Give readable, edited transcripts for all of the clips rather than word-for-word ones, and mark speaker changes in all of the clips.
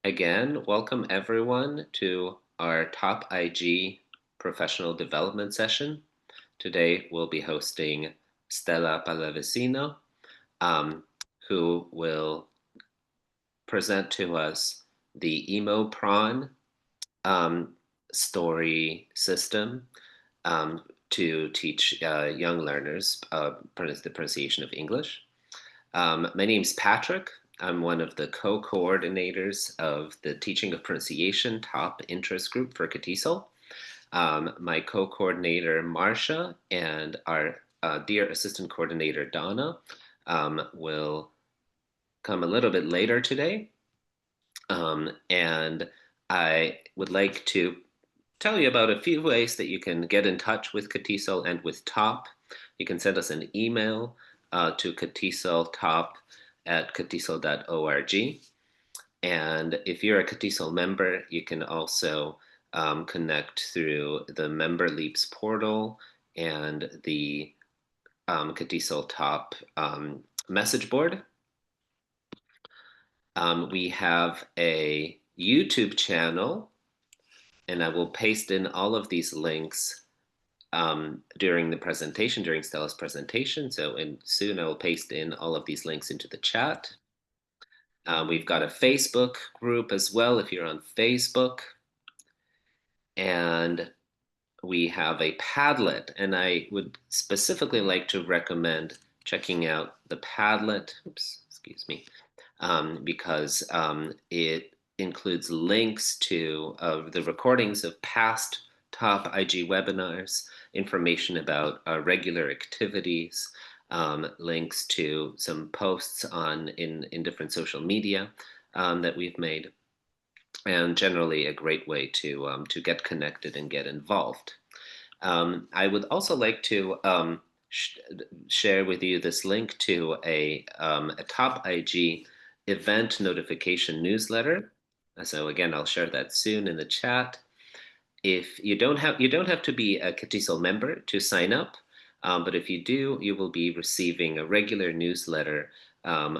Speaker 1: again, welcome everyone to our Top IG professional development session. Today we'll be hosting Stella Pallavicino, um, who will present to us the Emopron um, story system to teach young learners the pronunciation of English. My name's Patrick. I'm one of the co-coordinators of the Teaching of Pronunciation Top Interest Group for CATISL. My co-coordinator, Marcia, and our dear assistant coordinator, Donna, will come a little bit later today. And I would like to tell you about a few ways that you can get in touch with CATISL and with TOP. You can send us an email to catisl@catisl.org. And if you're a CATISL member, you can also connect through the Member Leaps portal and the CATISL Top message board. We have a YouTube channel, and I will paste in all of these links during the presentation, during Stella's presentation. So soon I will paste in all of these links into the chat. We've got a Facebook group as well if you're on Facebook. And we have a Padlet, and I would specifically like to recommend checking out the Padlet, because it includes links to the recordings of past Top IG webinars, information about regular activities, links to some posts in different social media that we've made, and generally a great way to get connected and get involved. I would also like to share with you this link to a Top IG event notification newsletter. So again, I'll share that soon in the chat. If you don't have to be a CATISL member to sign up, but if you do, you will be receiving a regular newsletter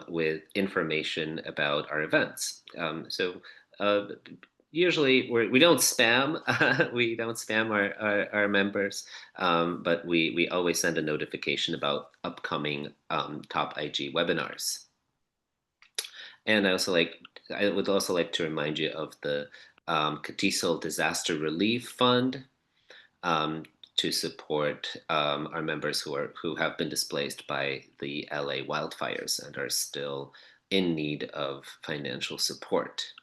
Speaker 1: with information about our events. Usually we don't spam we don't spam our members, but we always send a notification about upcoming Top IG webinars. And I would also like to remind you of the CATISL Disaster Relief Fund to support our members who have been displaced by the LA wildfires and are still in need of financial support.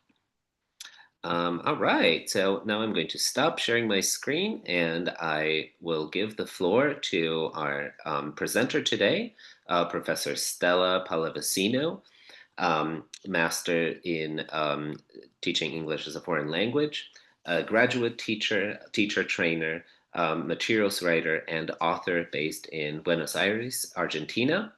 Speaker 1: All right, so now I'm going to stop sharing my screen and I will give the floor to our presenter today, Professor Stella Pallavicino, Master in Teaching English as a Foreign Language, a graduate teacher, trainer, materials writer, and author based in Buenos Aires, Argentina.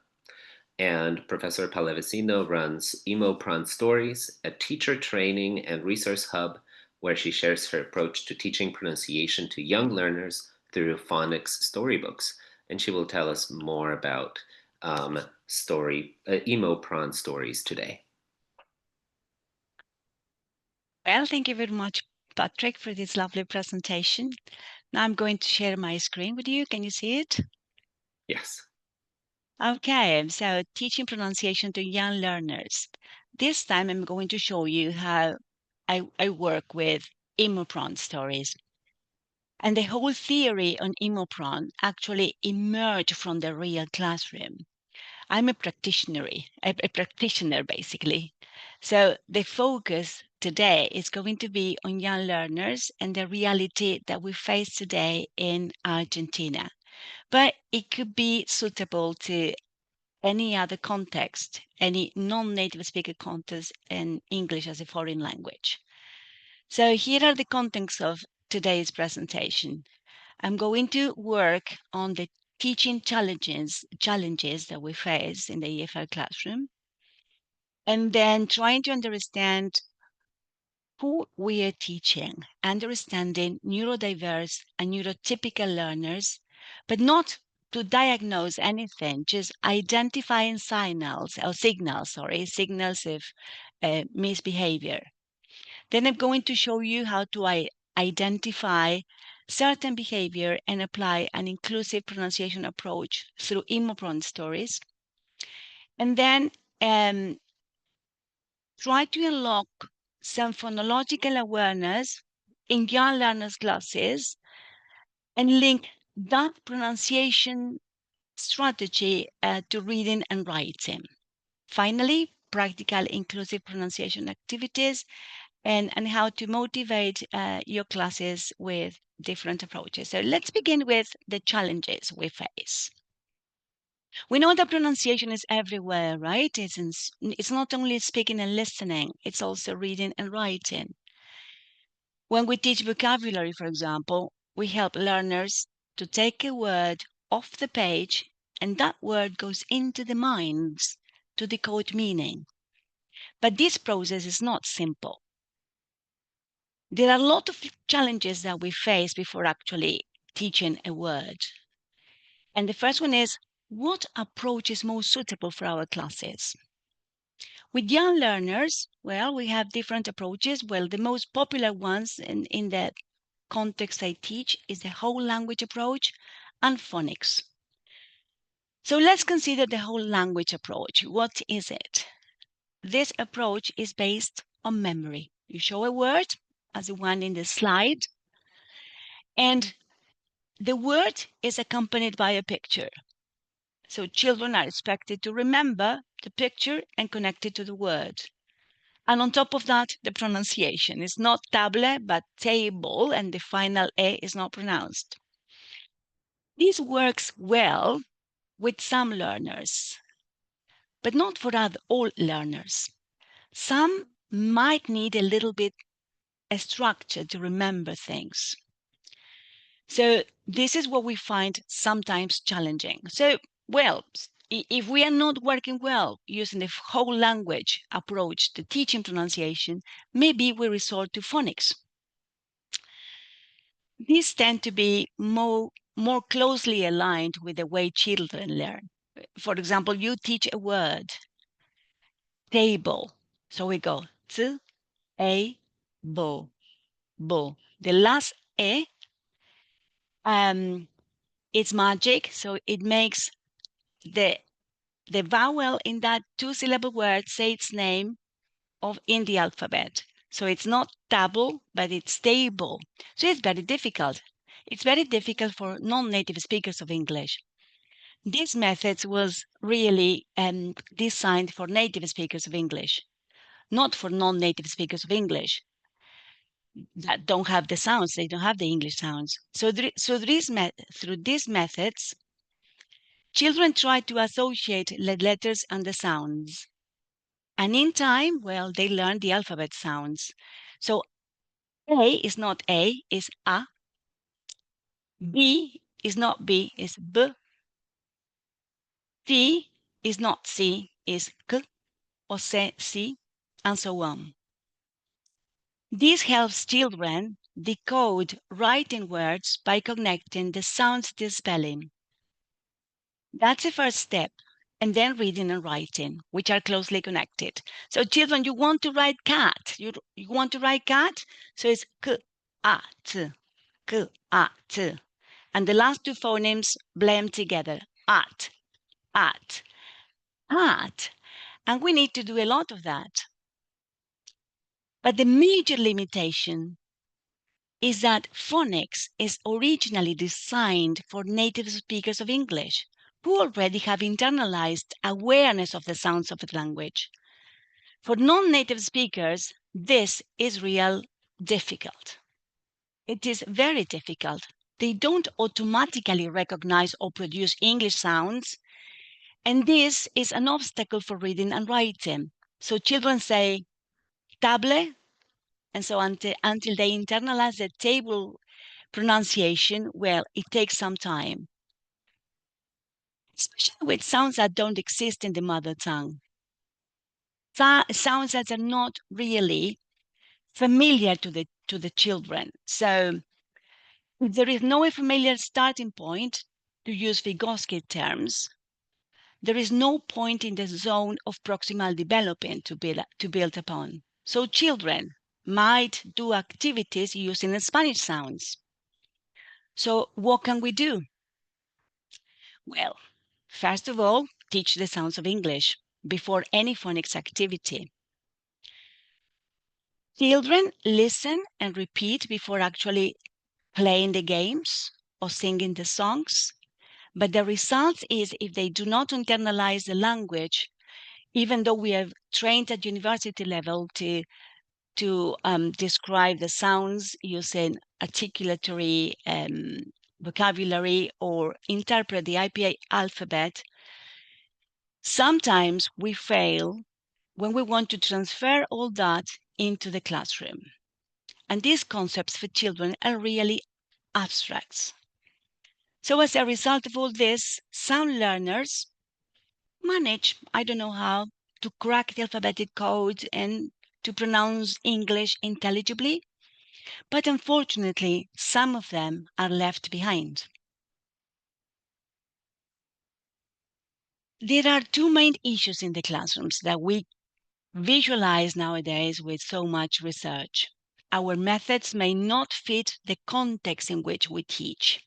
Speaker 1: And Professor Pallavicino runs Emopron Stories, a teacher training and resource hub where she shares her approach to teaching pronunciation to young learners through phonics storybooks. And she will tell us more about Emopron Stories today.
Speaker 2: Well, thank you very much, Patrick, for this lovely presentation. Now I'm going to share my screen with you. Can you see it?
Speaker 1: Yes.
Speaker 2: Okay, so teaching pronunciation to young learners. This time I'm going to show you how I work with Emopron stories. And the whole theory on Emopron actually emerged from the real classroom. I'm a practitioner basically. So the focus today is going to be on young learners and the reality that we face today in Argentina. But it could be suitable to any other context, any non-native speaker context in English as a foreign language. So here are the contents of today's presentation. I'm going to work on the teaching challenges that we face in the EFL classroom, and then trying to understand who we are teaching, understanding neurodiverse and neurotypical learners, but not to diagnose anything, just identifying signals of misbehavior. Then I'm going to show you how to identify certain behavior and apply an inclusive pronunciation approach through Emopron stories. And then try to unlock some phonological awareness in young learners' classes and link that pronunciation strategy to reading and writing. Finally, practical inclusive pronunciation activities and how to motivate your classes with different approaches. So let's begin with the challenges we face. We know that pronunciation is everywhere, right? It's not only speaking and listening, it's also reading and writing. When we teach vocabulary, for example, we help learners to take a word off the page and that word goes into the minds to decode meaning. But this process is not simple. There are a lot of challenges that we face before actually teaching a word. And the first one is, what approach is most suitable for our classes? With young learners, well, we have different approaches. Well, the most popular ones in the context I teach is the whole language approach and phonics. So let's consider the whole language approach. What is it? This approach is based on memory. You show a word, as the one in the slide, and the word is accompanied by a picture. So children are expected to remember the picture and connect it to the word. And on top of that, the pronunciation is not table, but table, and the final A is not pronounced. This works well with some learners, but not for all learners. Some might need a little bit a structure to remember things. So this is what we find sometimes challenging. So, well, if we are not working well using the whole language approach to teaching pronunciation, maybe we resort to phonics. These tend to be more closely aligned with the way children learn. For example, you teach a word, table. So we go, t, a, bo, bo. The last e, it's magic, so it makes the vowel in that two-syllable word say its name in the alphabet. So it's not table, but it's stable. So it's very difficult. It's very difficult for non-native speakers of English. This method was really designed for native speakers of English, not for non-native speakers of English that don't have the sounds. They don't have the English sounds. So through these methods, children try to associate the letters and the sounds. And in time, well, they learn the alphabet sounds. So A is not A, is A. B is not B, is B. C is not C, is K or C, and so on. This helps children decode writing words by connecting the sounds to spelling. That's the first step. And then reading and writing, which are closely connected. So children, you want to write cat. You want to write cat? So it's k, a, t, k, a, t. And the last two phonemes blend together. At, at, at. And we need to do a lot of that. But the major limitation is that phonics is originally designed for native speakers of English who already have internalized awareness of the sounds of the language. For non-native speakers, this is real difficult. It is very difficult. They don't automatically recognize or produce English sounds, and this is an obstacle for reading and writing. So children say table, and so until they internalize the table pronunciation, well, it takes some time, especially with sounds that don't exist in the mother tongue. Sounds that are not really familiar to the children. So if there is no familiar starting point, to use Vygotsky terms, there is no point in the zone of proximal development to build upon. So children, might do activities using Spanish sounds. So what can we do? Well, first of all, teach the sounds of English before any phonics activity. Children listen and repeat before actually playing the games or singing the songs. But the result is if they do not internalize the language, even though we have trained at university level to describe the sounds using articulatory vocabulary or interpret the IPA alphabet, sometimes we fail when we want to transfer all that into the classroom. And these concepts for children are really abstracts. So as a result of all this, some learners manage, I don't know how, to crack the alphabetic code and to pronounce English intelligibly. But unfortunately, some of them are left behind. There are two main issues in the classrooms that we visualize nowadays with so much research. Our methods may not fit the context in which we teach.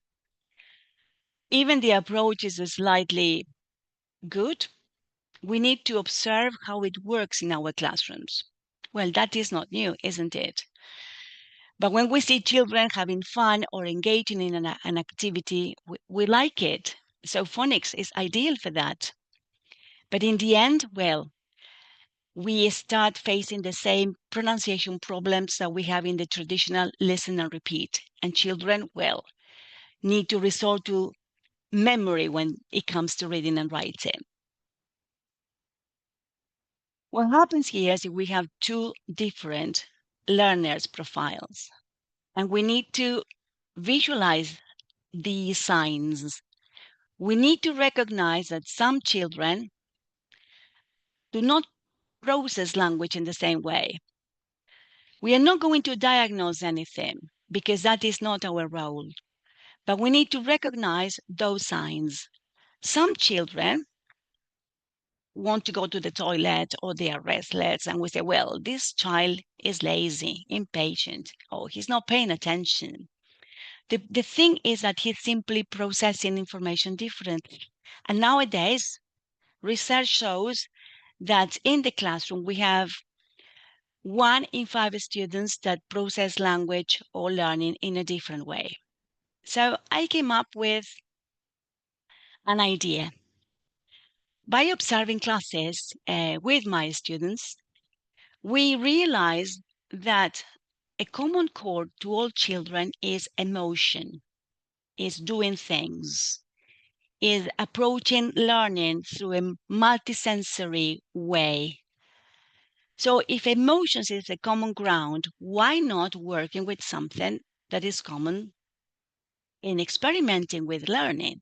Speaker 2: Even the approach is slightly good. We need to observe how it works in our classrooms. Well, that is not new, isn't it? But when we see children having fun or engaging in an activity, we like it. So phonics is ideal for that. But in the end, well, we start facing the same pronunciation problems that we have in the traditional listen and repeat. And children, well, need to resort to memory when it comes to reading and writing. What happens here is we have two different learners profiles, and we need to visualize these signs. We need to recognize that some children do not process language in the same way. We are not going to diagnose anything because that is not our role, but we need to recognize those signs. Some children want to go to the toilet or they are restless, and we say, well, this child is lazy, impatient, or he's not paying attention. The thing is that he's simply processing information differently. And nowadays, research shows that in the classroom, we have 1 in 5 students that process language or learning in a different way. So I came up with an idea. By observing classes with my students, we realized that a common core to all children is emotion, is doing things, is approaching learning through a multisensory way. So if emotions is a common ground, why not working with something that is common in experimenting with learning?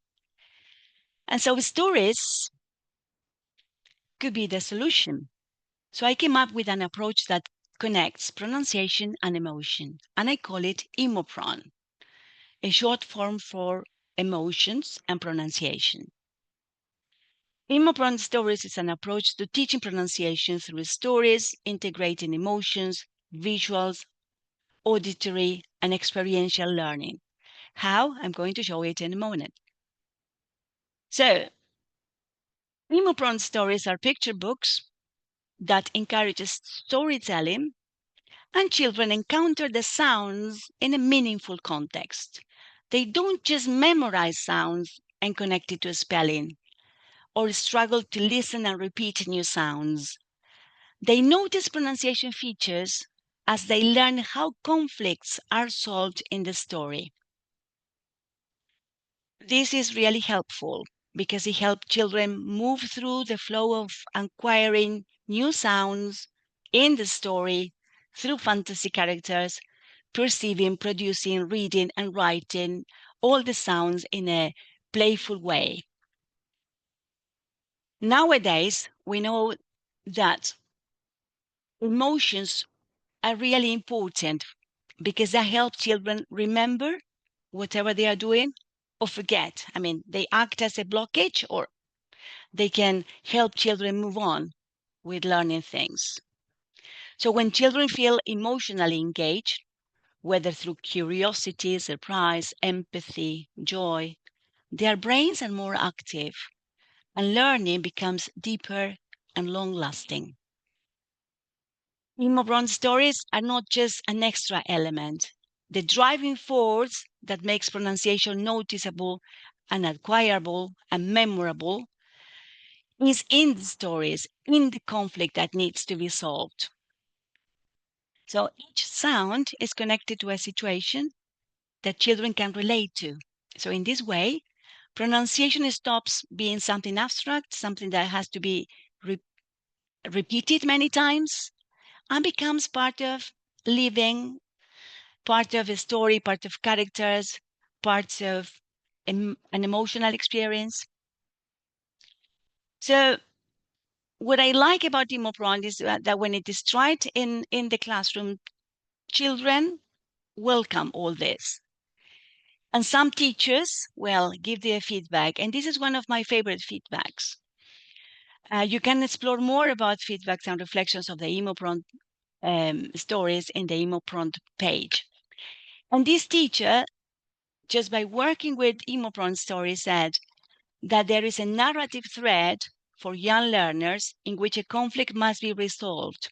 Speaker 2: And so stories could be the solution. So I came up with an approach that connects pronunciation and emotion, and I call it Emopron, a short form for emotions and pronunciation. Emopron stories is an approach to teaching pronunciation through stories, integrating emotions, visuals, auditory, and experiential learning. How? I'm going to show it in a moment. So, Emopron stories are picture books that encourages storytelling, and children encounter the sounds in a meaningful context. They don't just memorize sounds and connect it to spelling, or struggle to listen and repeat new sounds. They notice pronunciation features as they learn how conflicts are solved in the story. This is really helpful because it helps children move through the flow of acquiring new sounds in the story through fantasy characters, perceiving, producing, reading, and writing all the sounds in a playful way. Nowadays, we know that emotions are really important because they help children remember whatever they are doing or forget. I mean, they act as a blockage or they can help children move on with learning things. So when children feel emotionally engaged, whether through curiosity, surprise, empathy, joy, their brains are more active and learning becomes deeper and long-lasting. Emopron stories are not just an extra element. The driving force that makes pronunciation noticeable and acquirable and memorable is in the stories, in the conflict that needs to be solved. So each sound is connected to a situation that children can relate to. So in this way, pronunciation stops being something abstract, something that has to be repeated many times, and becomes part of living, part of a story, part of characters, parts of an emotional experience. So what I like about Emopron is that when it is tried in the classroom, children welcome all this. And some teachers, well, give their feedback. And this is one of my favorite feedbacks. You can explore more about feedbacks and reflections of the Emopron stories in the Emopron page. And this teacher, just by working with Emopron stories, said that there is a narrative thread for young learners in which a conflict must be resolved.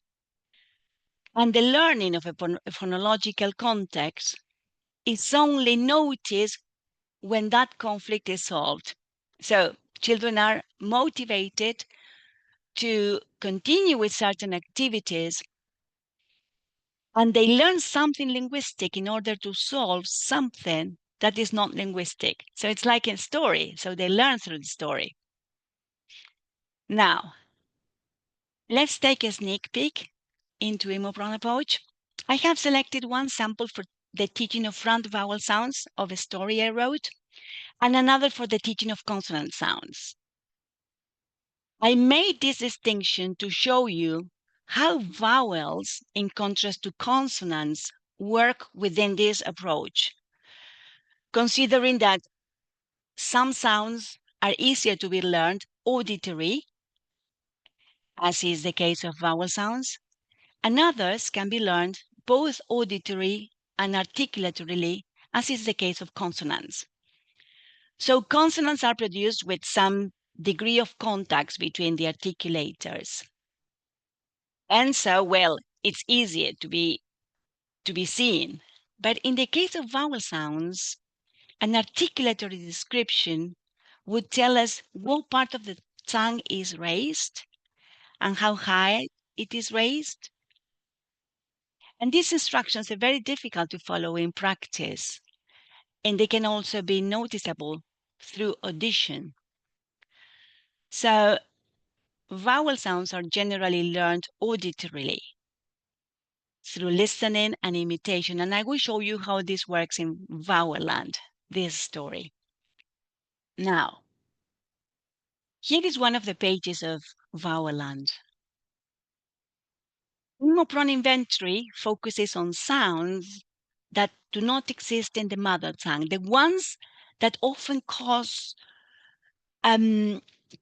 Speaker 2: And the learning of a phonological context is only noticed when that conflict is solved. So children are motivated to continue with certain activities, and they learn something linguistic in order to solve something that is not linguistic. So it's like a story. So they learn through the story. Now, let's take a sneak peek into Emopron approach. I have selected one sample for the teaching of front vowel sounds of a story I wrote, and another for the teaching of consonant sounds. I made this distinction to show you how vowels, in contrast to consonants, work within this approach, considering that some sounds are easier to be learned auditory, as is the case of vowel sounds, and others can be learned both auditory and articulatorily, as is the case of consonants. So consonants are produced with some degree of contacts between the articulators. And so, well, it's easier to be seen. But in the case of vowel sounds, an articulatory description would tell us what part of the tongue is raised and how high it is raised. And these instructions are very difficult to follow in practice, and they can also be noticeable through audition. So vowel sounds are generally learned auditorily through listening and imitation, and I will show you how this works in Vowel Land, this story. Now, here is one of the pages of Vowel Land. Emopron inventory focuses on sounds that do not exist in the mother tongue, the ones that often cause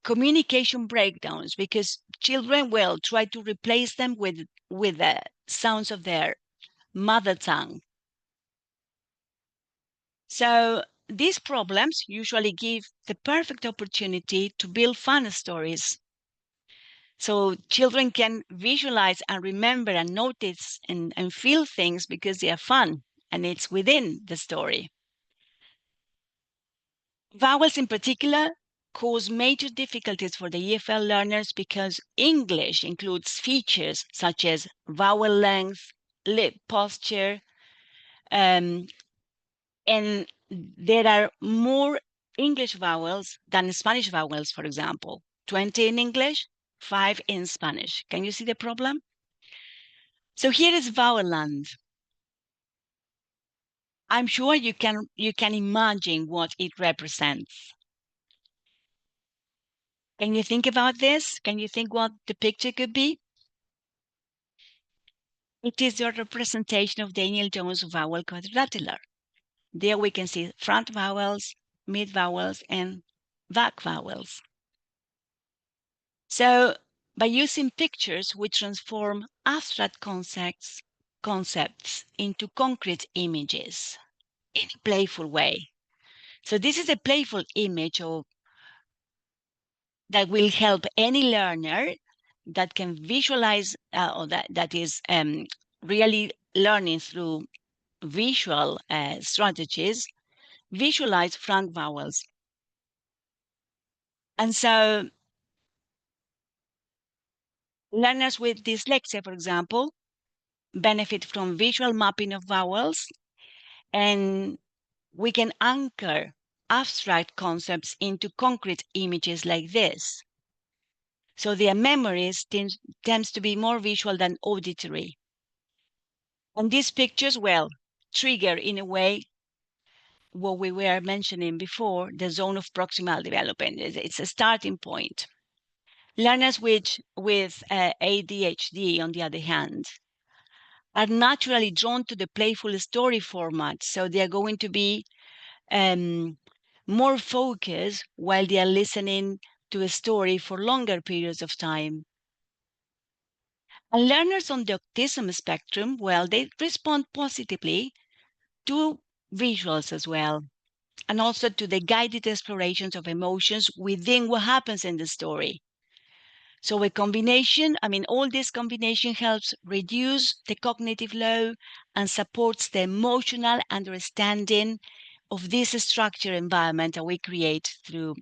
Speaker 2: communication breakdowns because children will try to replace them with the sounds of their mother tongue. So these problems usually give the perfect opportunity to build fun stories. So children can visualize and remember and notice and feel things because they are fun and it's within the story. Vowels in particular cause major difficulties for the EFL learners because English includes features such as vowel length, lip posture, and there are more English vowels than Spanish vowels, for example. 20 in English, 5 in Spanish. Can you see the problem? So here is vowel land. I'm sure you can imagine what it represents. Can you think about this? Can you think what the picture could be? It is your representation of Daniel Jones' vowel quadrilateral. There we can see front vowels, mid vowels, and back vowels. So By using pictures, we transform abstract concepts into concrete images in a playful way. So this is a playful image that will help any learner that can visualize or that is really learning through visual strategies, visualize front vowels. And so learners with dyslexia, for example, benefit from visual mapping of vowels, and we can anchor abstract concepts into concrete images like this. So their memories tends to be more visual than auditory. And these pictures, well, trigger in a way what we were mentioning before, the zone of proximal development. It's a starting point. Learners with ADHD, on the other hand, are naturally drawn to the playful story format. So they are going to be more focused while they are listening to a story for longer periods of time. And learners on the autism spectrum, well, they respond positively to visuals as well, and also to the guided explorations of emotions within what happens in the story. So a combination, all this combination helps reduce the cognitive load and supports the emotional understanding of this structured environment that we create through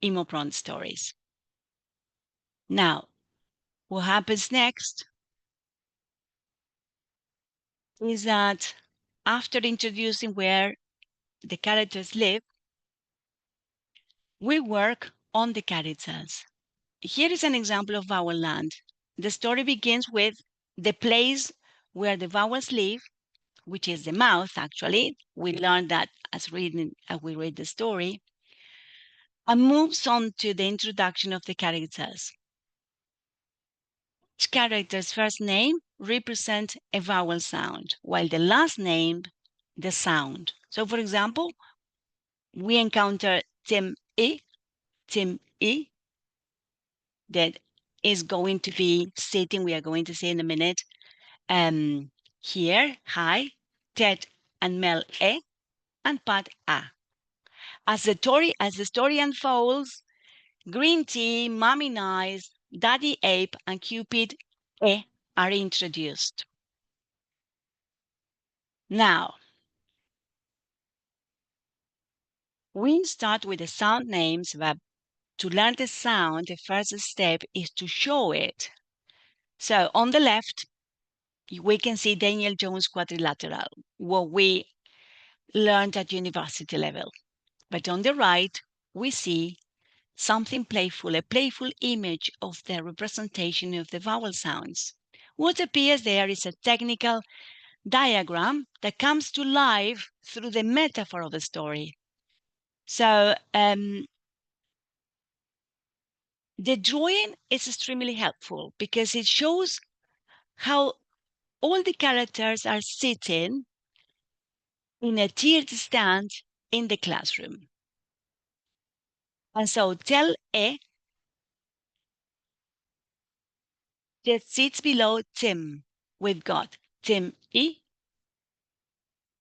Speaker 2: Emopron stories. Now, what happens next is that after introducing where the characters live, we work on the characters. Here is an example of vowel land. The story begins with the place where the vowels live, which is the mouth, actually. We learned that as we read the story, and moves on to the introduction of the characters. Each character's first name represents a vowel sound, while the last name, the sound. So, for example, we encounter Tim E, that is going to be sitting, we are going to see in a minute, here, hi, Ted and Mel E, and Pat A. As the story unfolds, Green Tea, Mommy Nice, Daddy Ape, and Cupid E are introduced. Now, we start with the sound names, but to learn the sound, the first step is to show it. So on the left, we can see Daniel Jones quadrilateral, what we learned at university level. But on the right, we see something playful, a playful image of the representation of the vowel sounds. What appears there is a technical diagram that comes to life through the metaphor of the story. So the drawing is extremely helpful because it shows how all the characters are sitting in a tiered stand in the classroom. And so tell E that sits below Tim. We've got Tim E,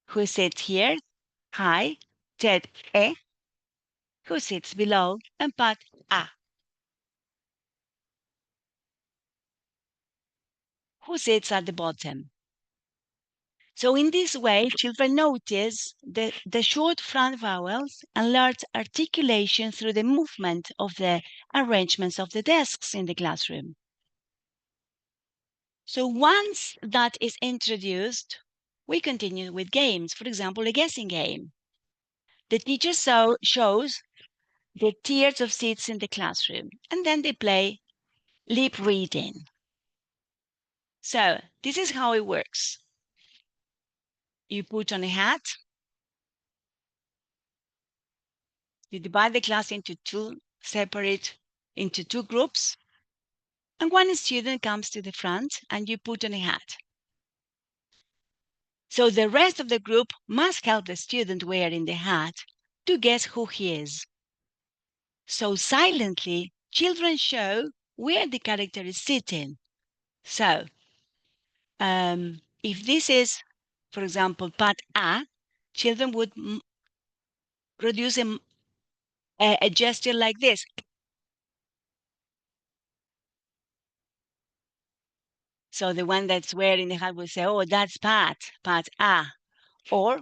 Speaker 2: who sits here, hi, Ted E, who sits below, and Pat A, who sits at the bottom. So in this way, children notice the short front vowels and learn articulation through the movement of the arrangements of the desks in the classroom. So once that is introduced, we continue with games. For example, a guessing game. The teacher shows the tiers of seats in the classroom, and then they play lip reading. So this is how it works. You put on a hat, you divide the class into two groups, and one student comes to the front and you put on a hat. So the rest of the group must help the student wearing the hat to guess who he is. So silently, children show where the character is sitting. So, if this is, for example, part A, children would produce a gesture like this. So the one that's wearing the hat will say, oh, that's part A. Or,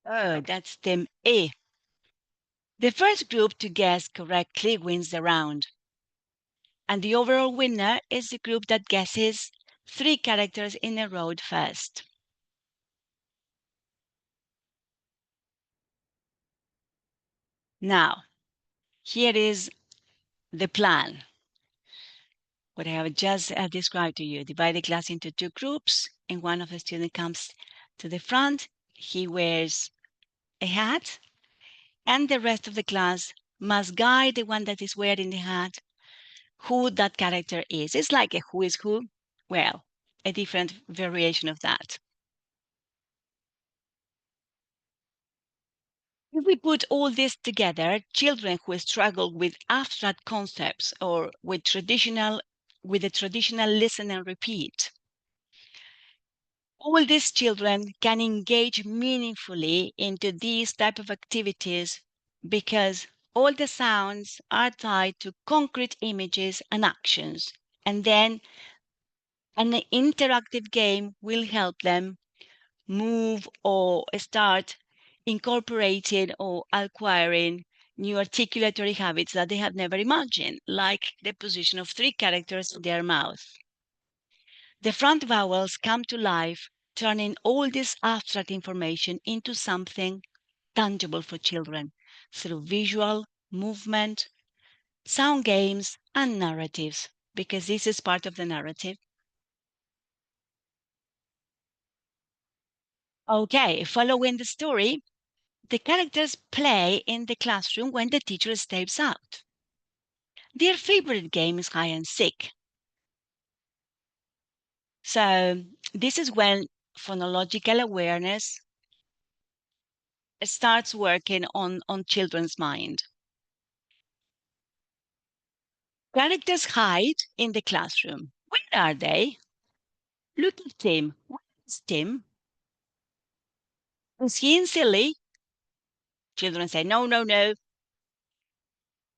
Speaker 2: oh, that's stem A. The first group to guess correctly wins the round. And the overall winner is the group that guesses 3 characters in a row first. Now, here is the plan. What I have just described to you. Divide the class into 2 groups, and one of the students comes to the front. He wears a hat, and the rest of the class must guide the one that is wearing the hat who that character is. It's like a who is who. Well, a different variation of that. If we put all this together, children who struggle with abstract concepts or with the traditional listen and repeat, all these children can engage meaningfully into these type of activities because all the sounds are tied to concrete images and actions. And then an interactive game will help them move or start incorporating or acquiring new articulatory habits that they have never imagined, like the position of 3 characters in their mouth. The front vowels come to life, turning all this abstract information into something tangible for children through visual, movement, sound games, and narratives, because this is part of the narrative. Okay, following the story, the characters play in the classroom when the teacher steps out. Their favorite game is hide and seek. So this is when phonological awareness starts working on children's mind. Characters hide in the classroom. Where are they? Look at Tim. Where is Tim? Is he in silly? Children say, no, no, no.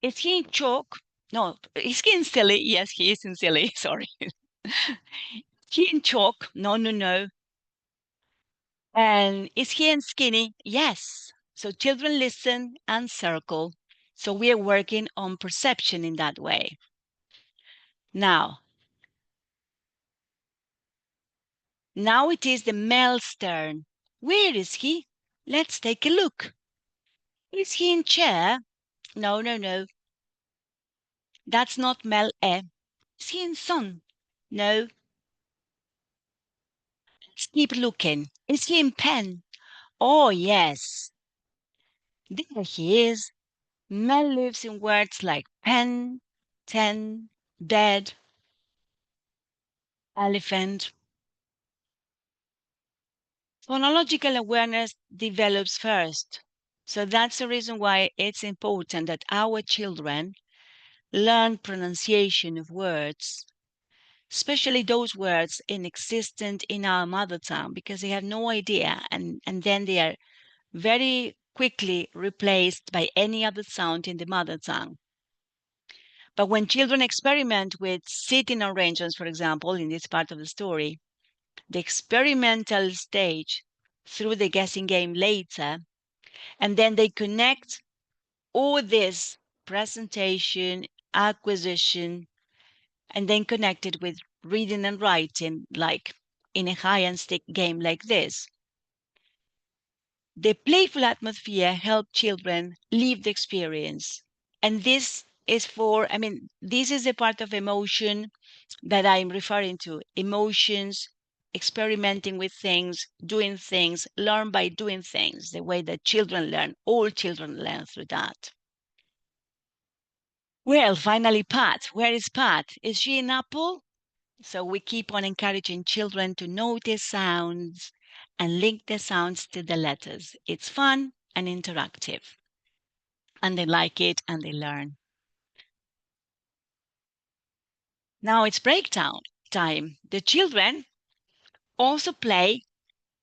Speaker 2: Is he in chalk? No. Is he in silly? Yes, he is in silly. Sorry. He in chalk? No, no, no. And is he in skinny? Yes. So children listen and circle. So we are working on perception in that way. Now it is the male's turn. Where is he? Let's take a look. Is he in chair? No, no, no. That's not Mel E. Is he in sun? No. Let's keep looking. Is he in pen? Oh, yes. There he is. Mel lives in words like pen, ten, bed, elephant. Phonological awareness develops first. So that's the reason why it's important that our children learn pronunciation of words, especially those words inexistent in our mother tongue, because they have no idea, and then they are very quickly replaced by any other sound in the mother tongue. But when children experiment with sitting arrangements, for example, in this part of the story, the experimental stage through the guessing game later, and then they connect all this presentation, acquisition, and then connect it with reading and writing, like in a hide and seek game like this. The playful atmosphere helps children live the experience. And this is this is a part of emotion that I'm referring to. Emotions, experimenting with things, doing things, learn by doing things, the way that children learn. All children learn through that. Well, finally, Pat. Where is Pat? Is she an apple? So we keep on encouraging children to notice sounds and link the sounds to the letters. It's fun and interactive, and they like it and they learn. Now it's breakdown time. The children also play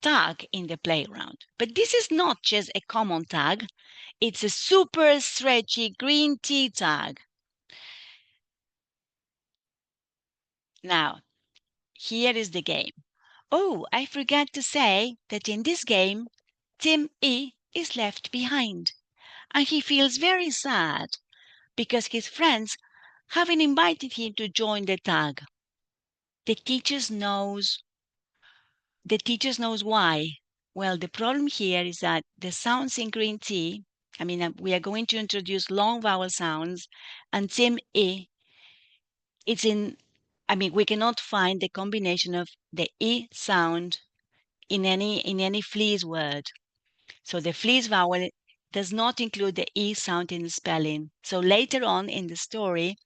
Speaker 2: tag in the playground. But this is not just a common tag, it's a super stretchy green tea tag. Now, here is the game. Oh, I forgot to say that in this game, Tim E is left behind, and he feels very sad because his friends haven't invited him to join the tag. The teachers knows the teachers knows why. Well, the problem here is that the sounds in green tea, we are going to introduce long vowel sounds, and Tim E, it's in, we cannot find the combination of the E sound in any fleas word. So the fleas vowel does not include the E sound in the spelling. So later on in the story,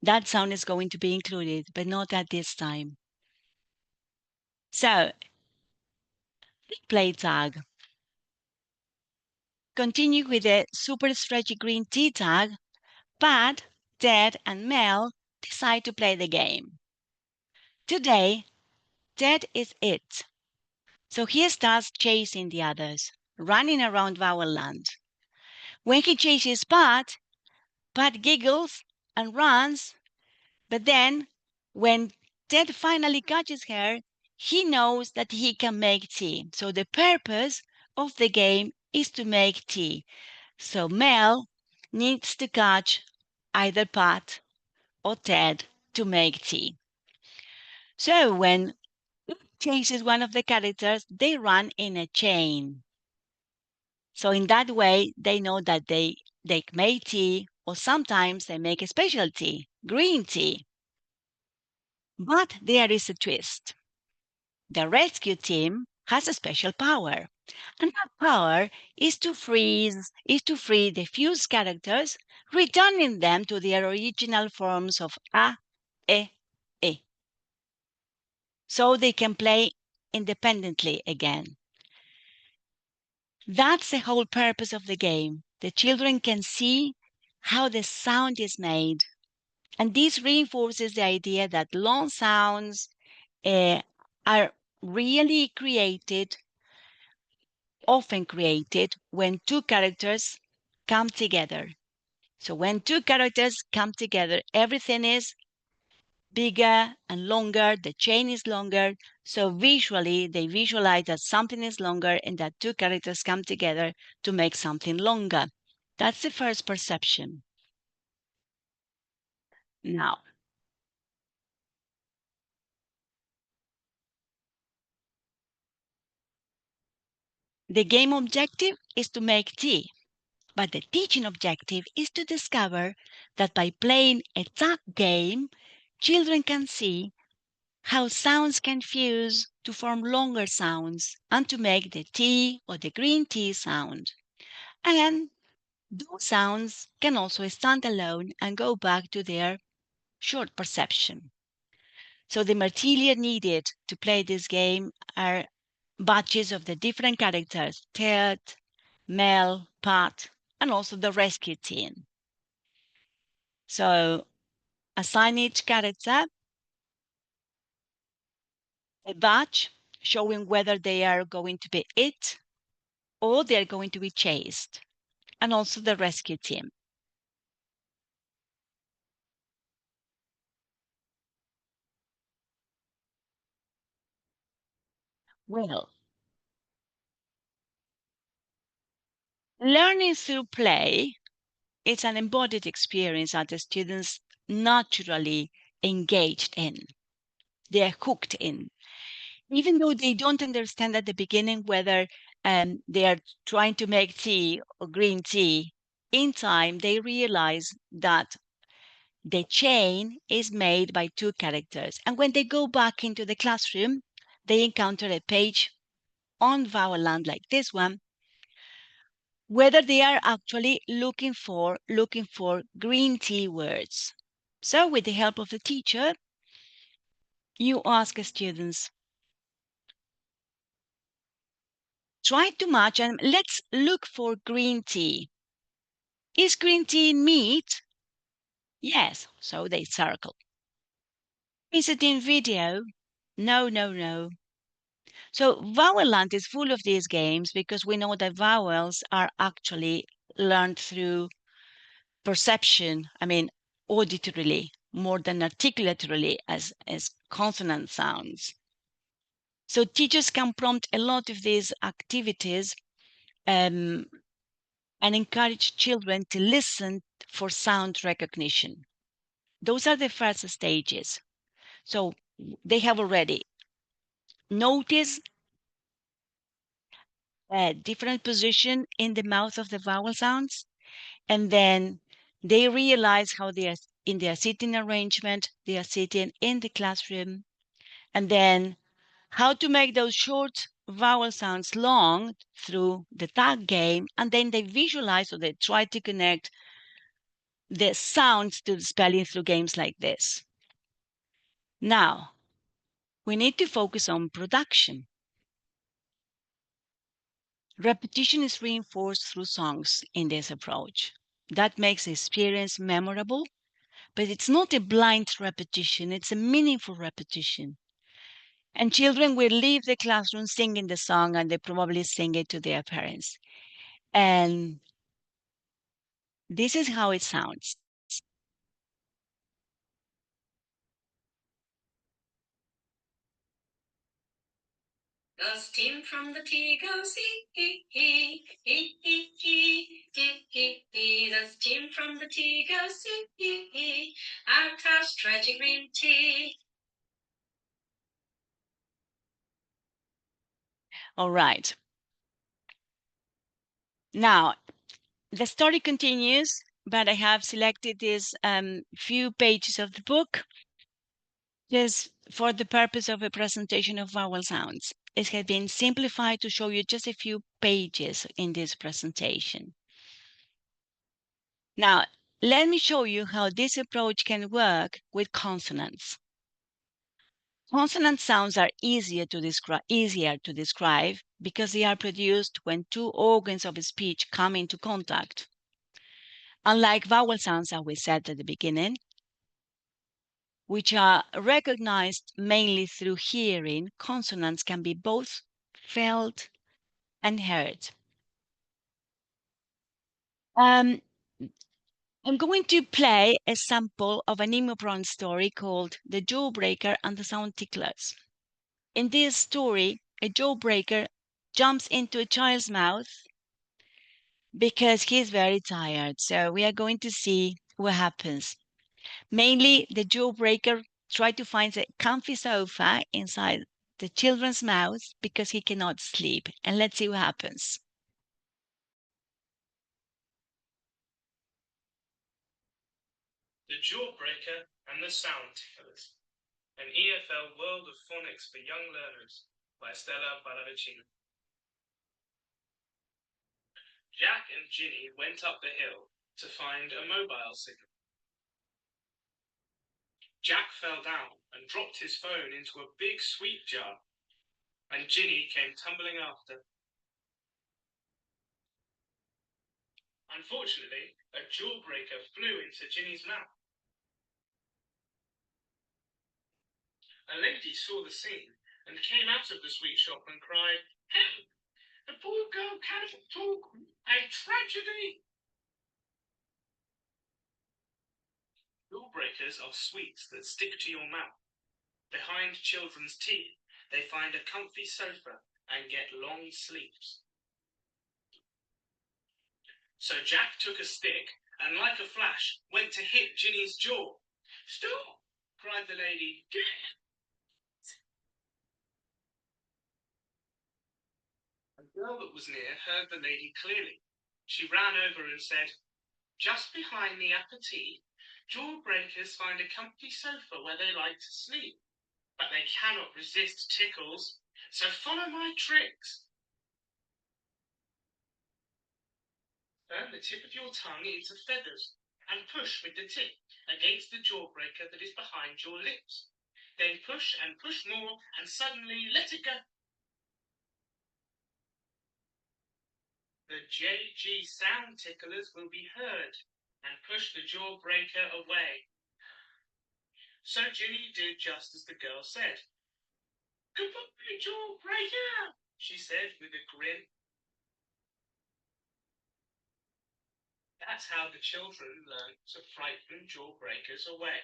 Speaker 2: that sound is going to be included, but not at this time. So, play tag. Continue with the super stretchy green tea tag. Pat, Ted, and Mel decide to play the game. Today, Ted is it. So he starts chasing the others, running around Vowel Land. When he chases Pat, Pat giggles and runs, but then when Ted finally catches her, he knows that he can make tea. So the purpose of the game is to make tea. So Mel needs to catch either Pat or Ted to make tea. So when chases one of the characters, they run in a chain. So in that way, they know that they make tea, or sometimes they make a special tea, green tea. But there is a twist. The rescue team has a special power. And that power is to free the fused characters, returning them to their original forms of a, e. So they can play independently again. That's the whole purpose of the game. The children can see how the sound is made. And this reinforces the idea that long sounds are really often created when two characters come together. So when two characters come together, everything is bigger and longer, the chain is longer. So visually, they visualize that something is longer and that two characters come together to make something longer. That's the first perception. Now, the game objective is to make tea, but the teaching objective is to discover that by playing a tag game, children can see how sounds can fuse to form longer sounds and to make the tea or the green tea sound. And those sounds can also stand alone and go back to their short perception. So the material needed to play this game are batches of the different characters, Ted, Mel, Pat, and also the rescue team. So assign each character a badge showing whether they are going to be it or they are going to be chased, and also the rescue team. Well, learning through play is an embodied experience that the students naturally engaged in. They are hooked in. Even though they don't understand at the beginning whether they are trying to make tea or green tea, in time they realize that the chain is made by two characters. And when they go back into the classroom, they encounter a page on Vowel Land like this one, whether they are actually looking for green tea words. So with the help of the teacher, you ask students, try to match and let's look for green tea. Is green tea meat? Yes, so they circle. Is it in video? No, no, no. So Vowel Land is full of these games because we know that vowels are actually learned through perception, I mean, auditorily, more than articulatorily as consonant sounds. So teachers can prompt a lot of these activities and encourage children to listen for sound recognition. Those are the first stages. So they have already noticed a different position in the mouth of the vowel sounds, and then they realize how they are in their sitting arrangement, they are sitting in the classroom, and then how to make those short vowel sounds long through the tag game, and then they visualize or they try to connect the sounds to the spelling through games like this. Now, we need to focus on production. Repetition is reinforced through songs in this approach. That makes the experience memorable, but it's not a blind repetition, it's a meaningful repetition. And children will leave the classroom singing the song and they probably sing it to their parents. And this is how it sounds. The steam from the tea goes ee. The steam from the tea goes out of stretchy green tea. All right. Now, the story continues, but I have selected these few pages of the book just for the purpose of a presentation of vowel sounds. It has been simplified to show you just a few pages in this presentation. Now, let me show you how this approach can work with consonants. Consonant sounds are easier to describe because they are produced when two organs of speech come into contact. Unlike vowel sounds, as we said at the beginning, which are recognized mainly through hearing, consonants can be both felt and heard. I'm going to play a sample of an Emopron story called The Jawbreaker and the Sound Ticklers. In this story, a jawbreaker jumps into a child's mouth because he's very tired. So we are going to see what happens. Mainly, the jawbreaker tries to find a comfy sofa inside the children's mouth because he cannot sleep. And let's see what happens.
Speaker 3: The Jawbreaker and the Sound Ticklers, an EFL World of Phonics for Young Learners by Stella Pallavicino. Jack and Ginny went up the hill to find a mobile signal. Jack fell down and dropped his phone into a big sweet jar, and Ginny came tumbling after. Unfortunately, a jawbreaker flew into Ginny's mouth. A lady saw the scene and came out of the sweet shop and cried, "Help! The poor girl cannot talk! A tragedy!" Jawbreakers are sweets that stick to your mouth. Behind children's teeth, they find a comfy sofa and get long sleeps. So Jack took a stick and, like a flash, went to hit Ginny's jaw. "Stop!" cried the lady. "Get!" A girl that was near heard the lady clearly. She ran over and said, "Just behind the upper teeth, jawbreakers find a comfy sofa where they like to sleep. But they cannot resist tickles, so follow my tricks. Turn the tip of your tongue into feathers and push with the tip against the jawbreaker that is behind your lips. Then push and push more and suddenly let it go." The JG sound ticklers will be heard and push the jawbreaker away. So Ginny did just as the girl said. "Goodbye, Jawbreaker," she said with a grin. That's how the children learn to frighten jawbreakers away.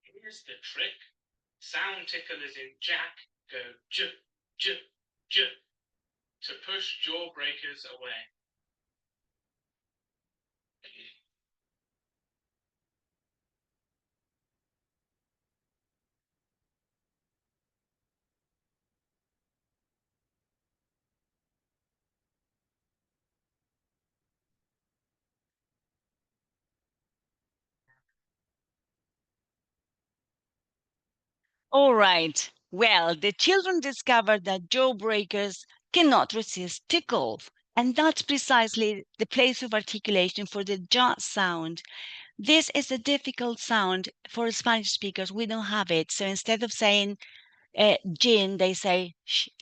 Speaker 3: Here's the trick. Sound ticklers in Jack go j, j, j to push jawbreakers away.
Speaker 2: All right. Well, the children discovered that jawbreakers cannot resist tickles. And that's precisely the place of articulation for the ja sound. This is a difficult sound for Spanish speakers. We don't have it. So instead of saying gin, they say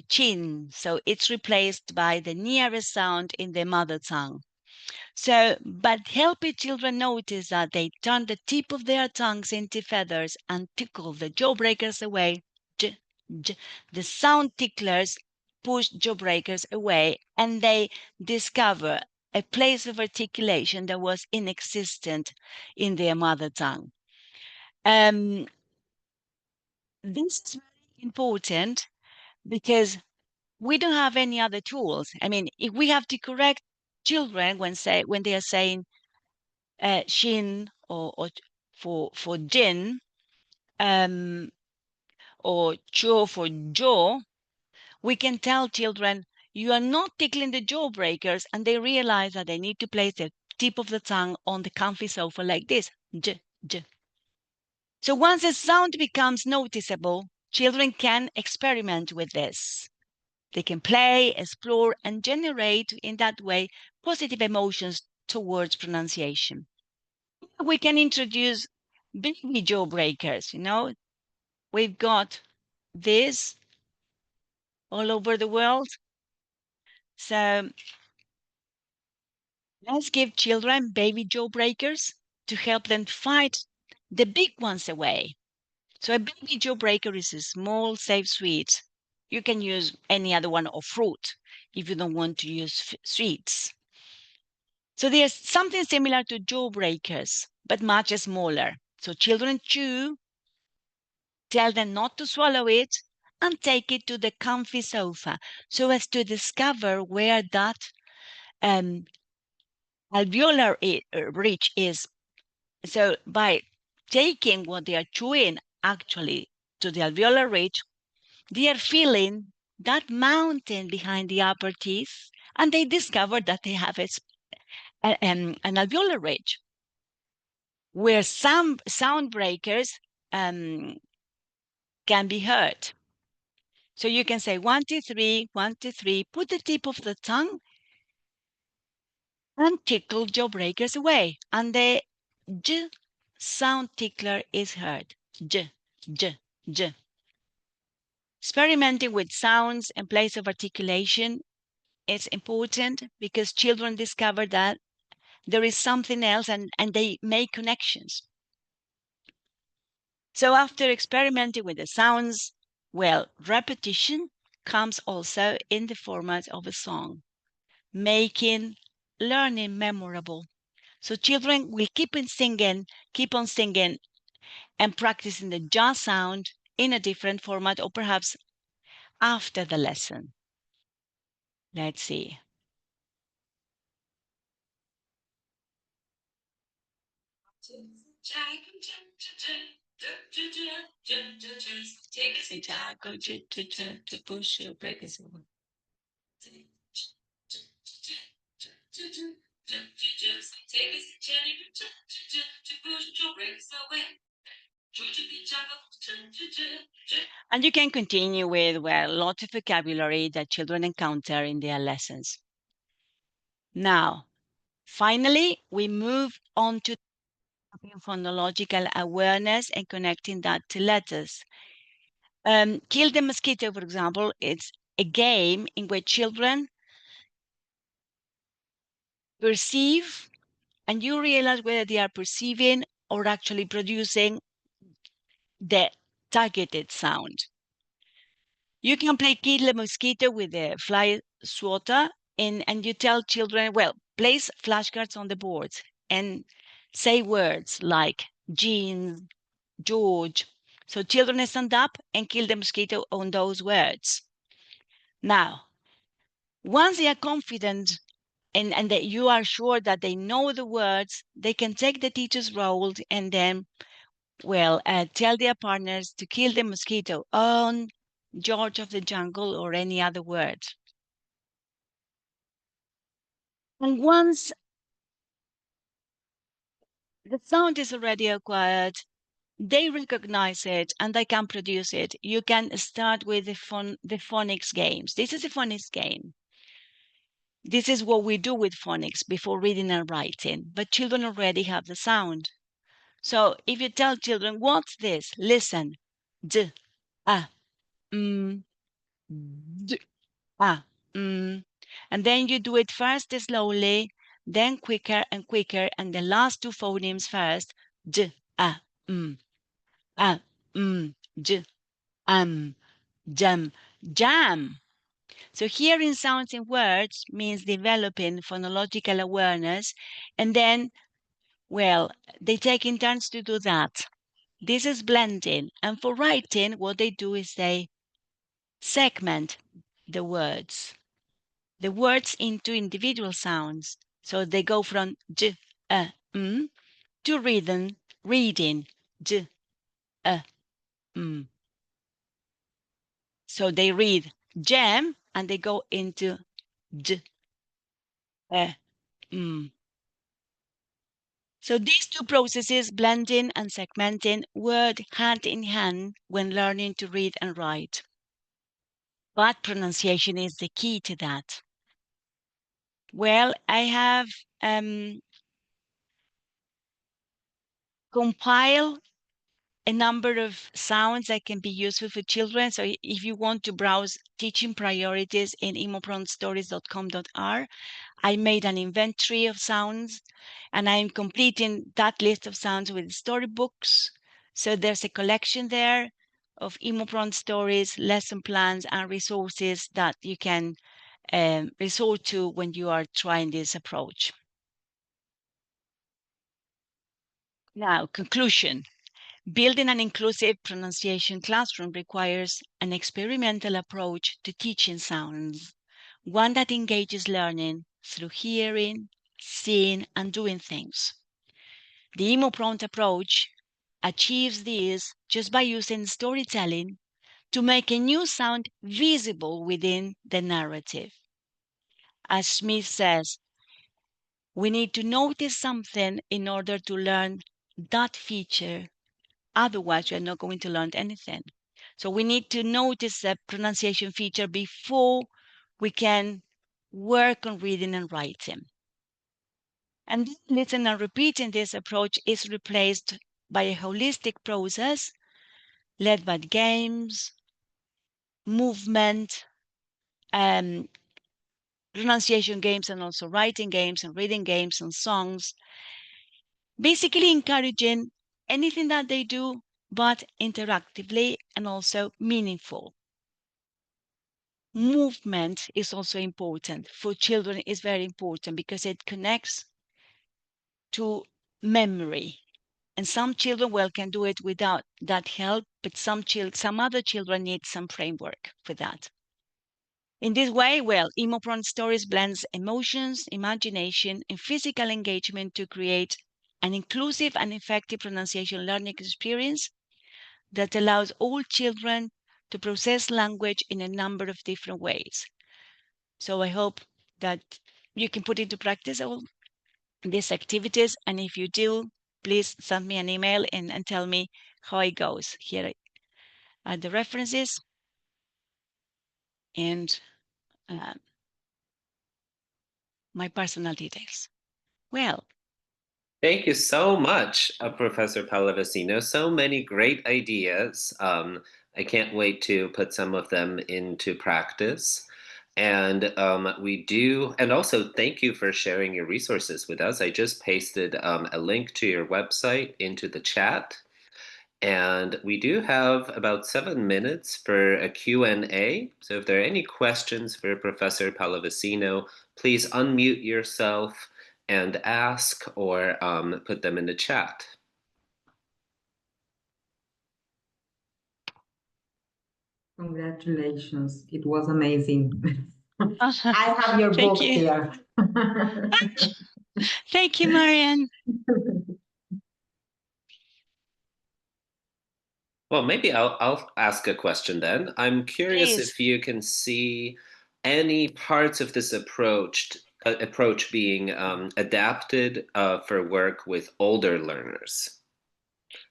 Speaker 2: chin. So it's replaced by the nearest sound in the mother tongue. So, but helping children notice that they turn the tip of their tongues into feathers and tickle the jawbreakers away. J, j. The sound ticklers push jawbreakers away, and they discover a place of articulation that was inexistent in their mother tongue. This is very important because we don't have any other tools. I mean, if we have to correct children when they are saying shin or for gin, or cho for jaw, we can tell children you are not tickling the jawbreakers, and they realize that they need to place the tip of the tongue on the comfy sofa like this. J, j. So once the sound becomes noticeable, children can experiment with this. They can play, explore, and generate in that way positive emotions towards pronunciation. We can introduce baby jawbreakers. We've got this all over the world. So let's give children baby jawbreakers to help them fight the big ones away. So a baby jawbreaker is a small, safe sweet. You can use any other one or fruit if you don't want to use sweets. So there's something similar to jawbreakers, but much smaller. So children chew, tell them not to swallow it, and take it to the comfy sofa so as to discover where that alveolar ridge is. So by taking what they are chewing actually to the alveolar ridge, they are feeling that mountain behind the upper teeth, and they discover that they have an alveolar ridge where some sound breakers can be heard. So you can say 1, 2, 3, 1, 2, 3, put the tip of the tongue and tickle jawbreakers away. And the j sound tickler is heard. J, j, j. Experimenting with sounds and place of articulation is important because children discover that there is something else, and they make connections. So after experimenting with the sounds, well, repetition comes also in the format of a song, making learning memorable. So children will keep on singing and practicing the ja sound in a different format, or perhaps after the lesson. Let's see. And you can continue with, well, a lot of vocabulary that children encounter in their lessons. Now, finally, we move on to phonological awareness and connecting that to letters. Kill the Mosquito, for example, it's a game in which children perceive and you realize whether they are perceiving or actually producing the targeted sound. You can play Kill the Mosquito with the fly swatter, and you tell children, well, place flashcards on the board and say words like jeans, George. So children stand up and kill the mosquito on those words. Now, once they are confident and that you are sure that they know the words, they can take the teacher's role and then, well, tell their partners to kill the mosquito on George of the Jungle or any other word. And once the sound is already acquired, they recognize it and they can produce it. You can start with the phonics games. This is a phonics game. This is what we do with phonics before reading and writing, but children already have the sound. So if you tell children, what's this? Listen. D, ah, mm, d, ah, mm. And then you do it first slowly, then quicker and quicker, and the last two phonemes first. D, ah, ah, j, jam, jam. So hearing sounds in words means developing phonological awareness, and then, well, they take in turns to do that. This is blending. And for writing, what they do is they segment the words into individual sounds. So they go from j, to reading, j, m. So they read jam and they go into j, m. So these two processes, blending and segmenting, work hand in hand when learning to read and write. But pronunciation is the key to that. Well, I have compiled a number of sounds that can be useful for children. So if you want to browse teaching priorities in emopronstories.com.r, I made an inventory of sounds, and I'm completing that list of sounds with storybooks. So there's a collection there of Emopron stories, lesson plans, and resources that you can resort to when you are trying this approach. Now, conclusion. Building an inclusive pronunciation classroom requires an experimental approach to teaching sounds, one that engages learning through hearing, seeing, and doing things. The Emopron approach achieves this just by using storytelling to make a new sound visible within the narrative. As Smith says, we need to notice something in order to learn that feature. Otherwise, you're not going to learn anything. So we need to notice the pronunciation feature before we can work on reading and writing. And listen and repeating this approach is replaced by a holistic process led by games, movement, pronunciation games, and also writing games and reading games and songs, basically encouraging anything that they do, but interactively and also meaningful. Movement is also important. For children, it's very important because it connects to memory. And some children, well, can do it without that help, but some other children need some framework for that. In this way, well, Emopron Stories blends emotions, imagination, and physical engagement to create an inclusive and effective pronunciation learning experience that allows all children to process language in a number of different ways. So I hope that you can put into practice all these activities. And if you do, please send me an email and tell me how it goes. Here are the references and my personal details. Well,
Speaker 1: Thank you so much, Professor Pallavicino. So many great ideas. I can't wait to put some of them into practice. And we do, and also thank you for sharing your resources with us. I just pasted a link to your website into the chat. And we do have about 7 minutes for a Q&A. So if there are any questions for Professor Pallavicino, please unmute yourself and ask or put them in the chat.
Speaker 4: Congratulations. It was amazing. I have your
Speaker 2: Thank
Speaker 4: book
Speaker 2: you.
Speaker 4: here.
Speaker 2: Thank you, Marianne.
Speaker 1: Well, maybe I'll ask a question then. I'm curious
Speaker 2: Please.
Speaker 1: if you can see any parts of this approach being adapted for work with older learners.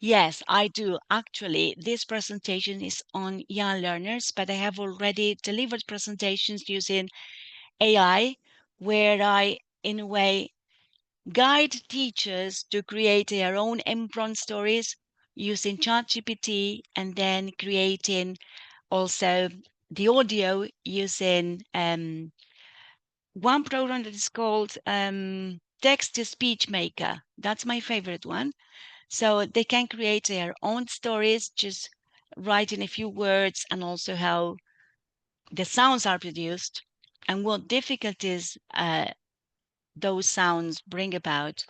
Speaker 2: Yes, I do. Actually, this presentation is on young learners, but I have already delivered presentations using AI, where I, in a way, guide teachers to create their own Emopron stories using ChatGPT, and then creating also the audio using one program that is called Text to Speech Maker. That's my favorite one. So they can create their own stories, just writing a few words, and also how the sounds are produced and what difficulties those sounds bring about.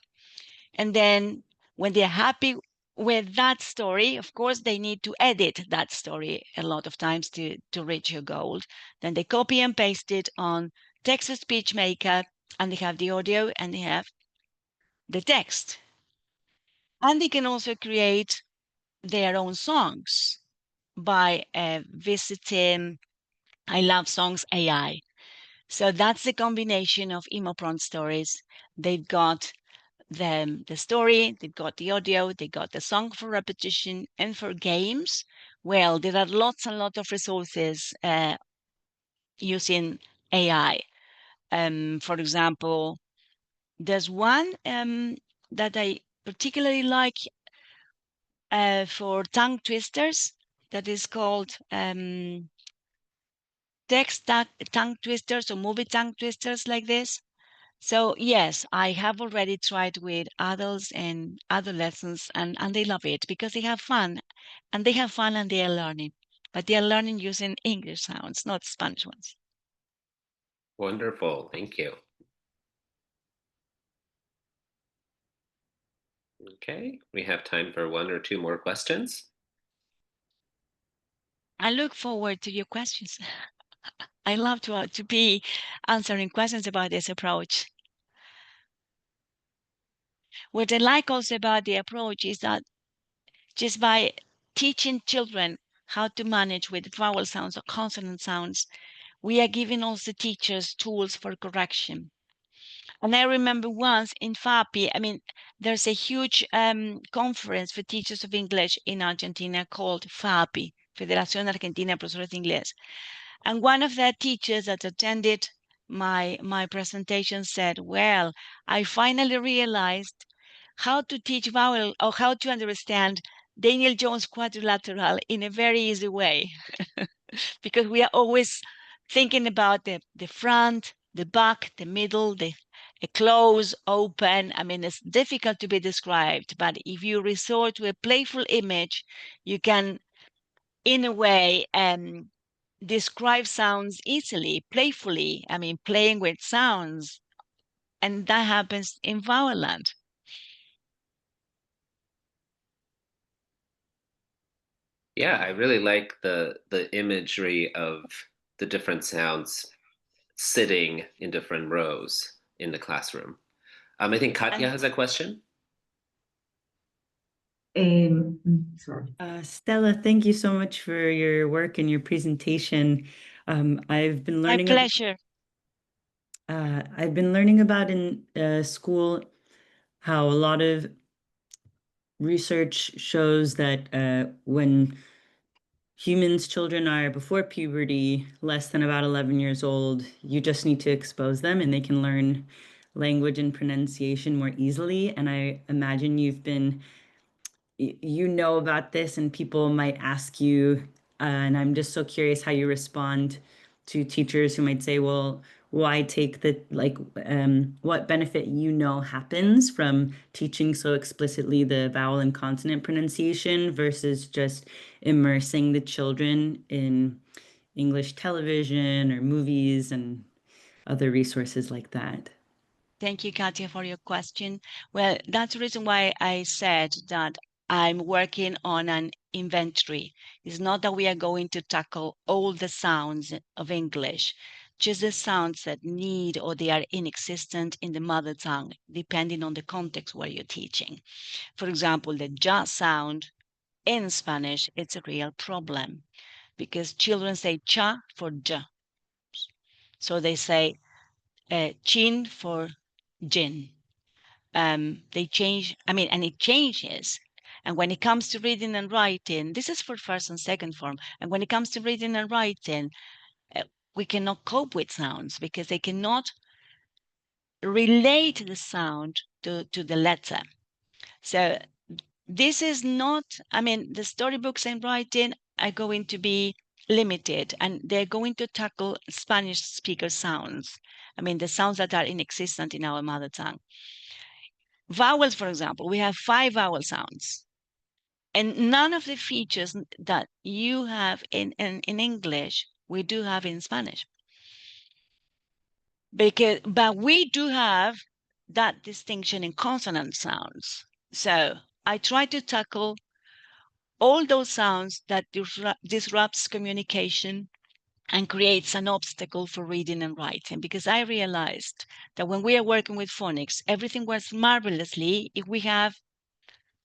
Speaker 2: And then when they're happy with that story, of course, they need to edit that story a lot of times to reach your goal. Then they copy and paste it on text to speech maker, and they have the audio and they have the text. And they can also create their own songs by visiting I Love Songs AI. So that's the combination of Emopron stories. They've got the story, they've got the audio, they got the song for repetition, and for games, well, there are lots and lots of resources using AI. For example, there's one that I particularly like for tongue twisters that is called tongue twisters or movie tongue twisters like this. So yes, I have already tried with adults and adolescents, and they love it because they have fun, and they are learning, but they are learning using English sounds, not Spanish ones.
Speaker 1: Wonderful, thank you. Okay, we have time for one or two more questions.
Speaker 2: I look forward to your questions. I love to be answering questions about this approach. What I like also about the approach is that just by teaching children how to manage with vowel sounds or consonant sounds, we are giving also teachers tools for correction. And I remember once in FAPI, I mean, there's a huge conference for teachers of English in Argentina called FAPI, Federación Argentina de Profesores de Inglés. And one of the teachers that attended my presentation said, well, I finally realized how to teach vowel, or how to understand Daniel Jones quadrilateral in a very easy way. Because we are always thinking about the front, the back, the middle, the close, open. I mean, it's difficult to be described, but if you resort to a playful image, you can, in a way, describe sounds easily, playfully. I mean, playing with sounds. And that happens in vowel land.
Speaker 1: Yeah, I really like the imagery of the different sounds sitting in different rows in the classroom. I think Katya has a question.
Speaker 4: Sorry.
Speaker 5: Stella, thank you so much for your work and your presentation. I've been
Speaker 2: My
Speaker 5: learning.
Speaker 2: pleasure.
Speaker 5: I've been learning about in school how a lot of research shows that when children are before puberty, less than about 11 years old, you just need to expose them and they can learn language and pronunciation more easily. And I imagine you know about this and people might ask you, and I'm just so curious how you respond to teachers who might say, well, why take the, like, what benefit happens from teaching so explicitly the vowel and consonant pronunciation versus just immersing the children in English television or movies and other resources like that?
Speaker 2: Thank you, Katia, for your question. Well, that's the reason why I said that I'm working on an inventory. It's not that we are going to tackle all the sounds of English, just the sounds that need or they are inexistent in the mother tongue, depending on the context where you're teaching. For example, the ja sound in Spanish, it's a real problem because children say cha for j. So they say chin for jin. They change, I mean, and it changes. And when it comes to reading and writing, this is for first and second form. And when it comes to reading and writing, we cannot cope with sounds because they cannot relate the sound to the letter. So this is not, I mean, the storybooks and writing are going to be limited and they're going to tackle Spanish speaker sounds. I mean, the sounds that are inexistent in our mother tongue. Vowels, for example, we have 5 vowel sounds. And none of the features that you have in English, we do have in Spanish. But we do have that distinction in consonant sounds. So I try to tackle all those sounds that disrupts communication and creates an obstacle for reading and writing, because I realized that when we are working with phonics, everything works marvelously if we have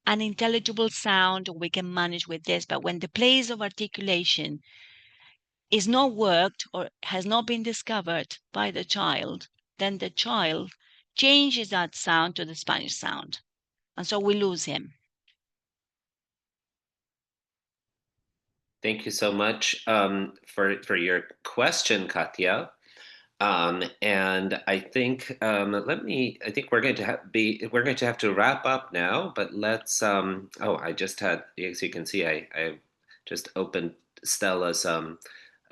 Speaker 2: an intelligible sound, we can manage with this. But when the place of articulation is not worked or has not been discovered by the child, then the child changes that sound to the Spanish sound. And so we lose him.
Speaker 1: Thank you so much for your question, Katya. And I think I think we're going to we're going to have to wrap up now. But let's. Oh, I just had, as you can see, I just opened Stella's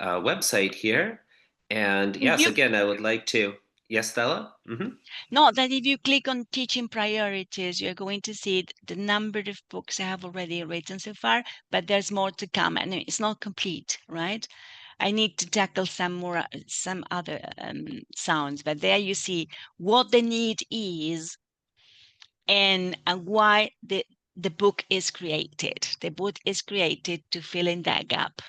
Speaker 1: website here, and
Speaker 2: If
Speaker 1: yes,
Speaker 2: you
Speaker 1: again, I would like to. Yes, Stella.
Speaker 2: No, that if you click on teaching priorities, you're going to see the number of books I have already written so far, but there's more to come and it's not complete, right? I need to tackle some other sounds, but there you see what the need is and why the book is created. The book is created to fill in that gap.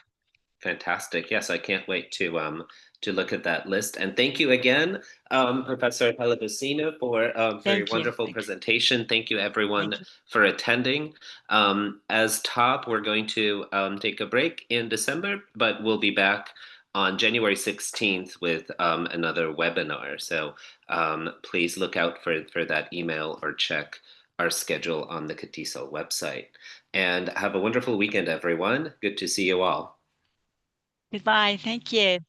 Speaker 1: Fantastic. Yes, I can't wait to look at that list. And thank you again, Professor Palavicino, for your
Speaker 2: Thank you.
Speaker 1: wonderful presentation. Thank you, everyone,
Speaker 2: Thank you.
Speaker 1: for attending. As top, we're going to take a break in December, but we'll be back on January 16th with another webinar. So please look out for that email or check our schedule on the CATISO website. And have a wonderful weekend, everyone. Good to see you all.
Speaker 2: Goodbye. Thank you.